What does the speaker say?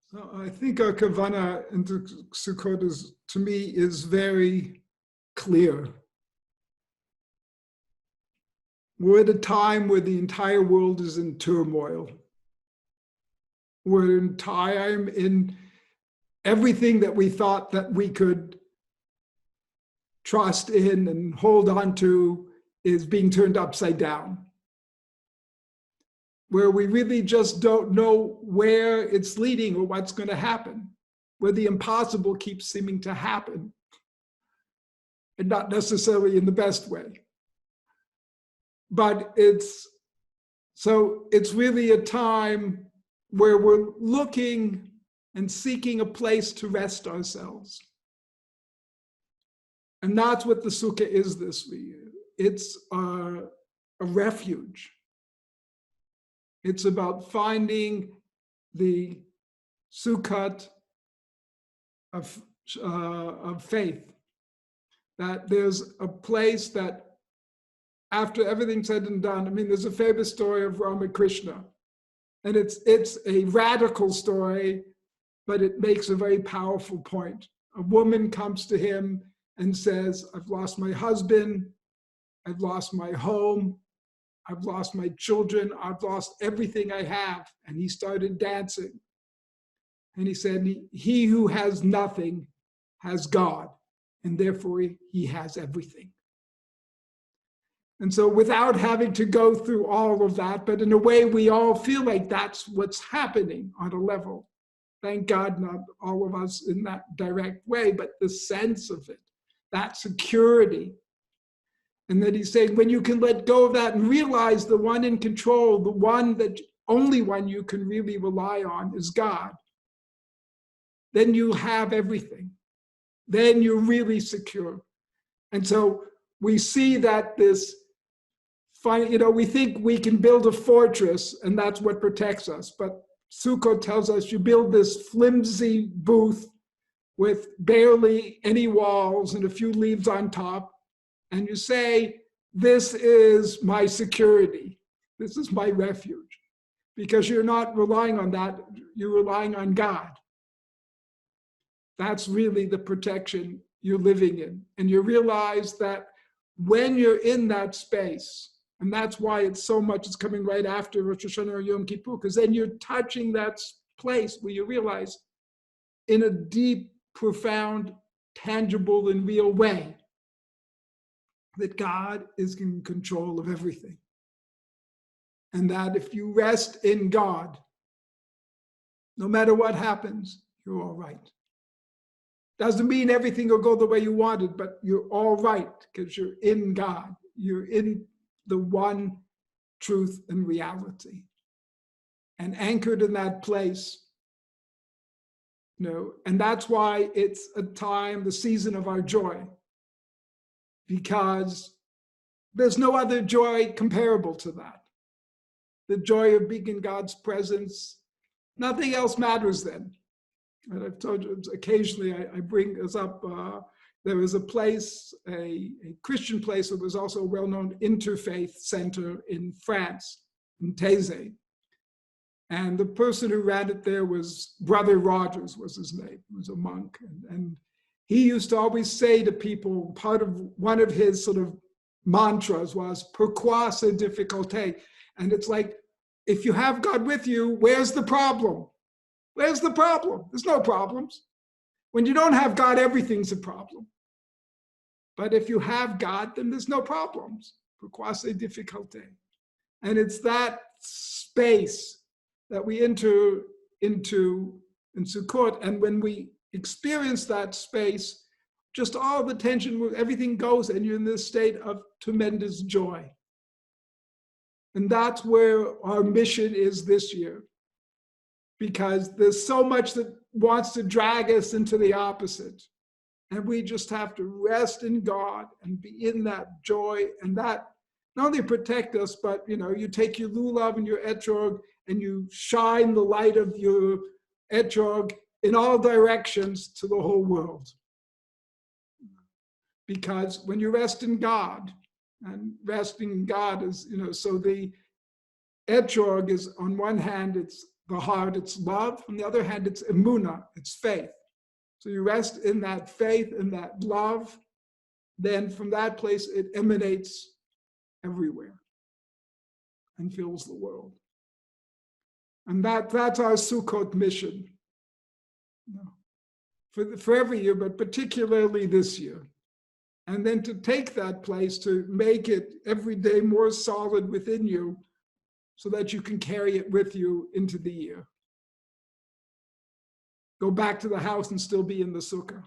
So I think our kavana into Sukkot is, to me, is very clear. We're at a time where the entire world is in turmoil. We're in time in everything that we thought that we could trust in and hold on to is being turned upside down. Where we really just don't know where it's leading or what's going to happen, where the impossible keeps seeming to happen, and not necessarily in the best way. But it's really a time where we're looking and seeking a place to rest ourselves. And that's what the Sukkah is this year. It's a refuge. It's about finding the Sukkot of faith. That there's a place that after everything's said and done, I mean, there's a famous story of Ramakrishna. And it's a radical story, but it makes a very powerful point. A woman comes to him and says, I've lost my husband, I've lost my home, I've lost my children, I've lost everything I have. And he started dancing. And he said, he who has nothing has God, and therefore he has everything. And so without having to go through all of that, but in a way we all feel like that's what's happening on a level. Thank God not all of us in that direct way, but the sense of it, that security. And then he's saying, when you can let go of that and realize the one in control, the one that only one you can really rely on is God, then you have everything. Then you're really secure. And so we see that we think we can build a fortress and that's what protects us. But Sukkot tells us you build this flimsy booth with barely any walls and a few leaves on top. And you say, this is my security. This is my refuge. Because you're not relying on that, you're relying on God. That's really the protection you're living in. And you realize that when you're in that space, and that's why it's coming right after Rosh Hashanah or Yom Kippur, because then you're touching that place where you realize in a deep, profound, tangible, and real way that God is in control of everything. And that if you rest in God, no matter what happens, you're all right. Doesn't mean everything will go the way you wanted, but you're all right because you're in God. You're in the one truth and reality. And anchored in that place, and that's why it's a time, the season of our joy. Because there's no other joy comparable to that. The joy of being in God's presence, nothing else matters then. And I've told you, occasionally I bring this up. There was a place, a Christian place that was also a well-known interfaith center in France, in Thésée. And the person who ran it there was Brother Rogers, was his name. He was a monk. And he used to always say to people, one of his sort of mantras was, pourquoi ces difficultés? And it's like, if you have God with you, where's the problem? Where's the problem? There's no problems. When you don't have God, everything's a problem. But if you have God, then there's no problems. Pourquoi ces difficultés? And it's that space that we enter into in Sukkot. And when we experience that space, just all the tension, everything goes, and you're in this state of tremendous joy. And that's where our mission is this year. Because there's so much that wants to drag us into the opposite. And we just have to rest in God and be in that joy, and that not only protect us, but you take your lulav and your etrog and you shine the light of your etrog in all directions to the whole world. Because when you rest in God, and resting in God is, so the etrog is on one hand, it's the heart, it's love. On the other hand, it's emunah, it's faith. So you rest in that faith, in that love. Then from that place, it emanates everywhere and fills the world. And that's our Sukkot mission. For every year, but particularly this year. And then to take that place, to make it every day more solid within you so that you can carry it with you into the year. Go back to the house and still be in the sukkah.